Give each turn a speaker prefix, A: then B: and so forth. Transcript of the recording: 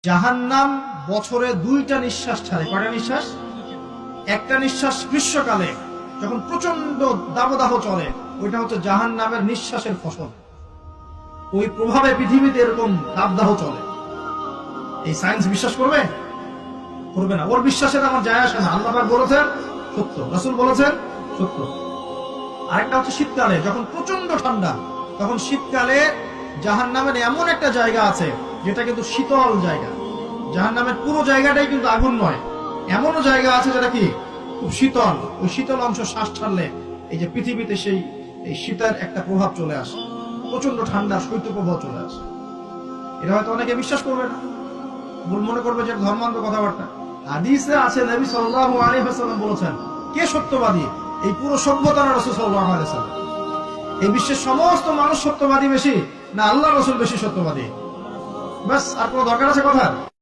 A: জাহান্নাম বছরে 2টা নিঃশ্বাস ছাড়ে। কয়টা নিঃশ্বাস? একটা নিঃশ্বাস গ্রীষ্মকালে যখন প্রচন্ড দাবদাহ চলে, ওইটা হচ্ছে জাহান্নামের নিঃশ্বাসের ফসল। ওই প্রভাবে পৃথিবীতে এরকম দাবদাহ চলে। এই সায়েন্স বিশ্বাস করবে? করবে না। ওর বিশ্বাসের আমার যায় আসে না। আল্লাহ পাক বলেছেন সত্য, রাসূল বলেছেন সত্য। আরেকটা হচ্ছে শীতকালে যখন প্রচন্ড ঠান্ডা, তখন শীতকালে জাহান্নামের এমন একটা জায়গা আছে যেটা কিন্তু শীতল জায়গা। জাহান্নামের পুরো জায়গাটাই কিন্তু আগুন নয়, এমনও জায়গা আছে যেটা কি খুব শীতল। ওই শীতল অংশ শ্বাস ছাড়লে এই যে পৃথিবীতে এই শীতের একটা প্রভাব চলে আসে, প্রচন্ড ঠান্ডা শৈত্যপ্রবাহ চলে আসে। এটা হয়তো অনেকে বিশ্বাস করবে না, মনে করবে যে ধর্মান্ধ কথাবার্তা। হাদিসে আছে নবী সাল্লাল্লাহু আলাইহি ওয়াসাল্লাম বলেছেন, কে সত্যবাদী? এই পুরো সভ্যতা না রাসূল সাল্লাল্লাহু আলাইহি ওয়াসাল্লাম? এই বিশ্বের সমস্ত মানুষ সত্যবাদী বেশি না আল্লাহ রাসূল বেশি সত্যবাদী? বাস, আর কোনো দরকার আছে কথা?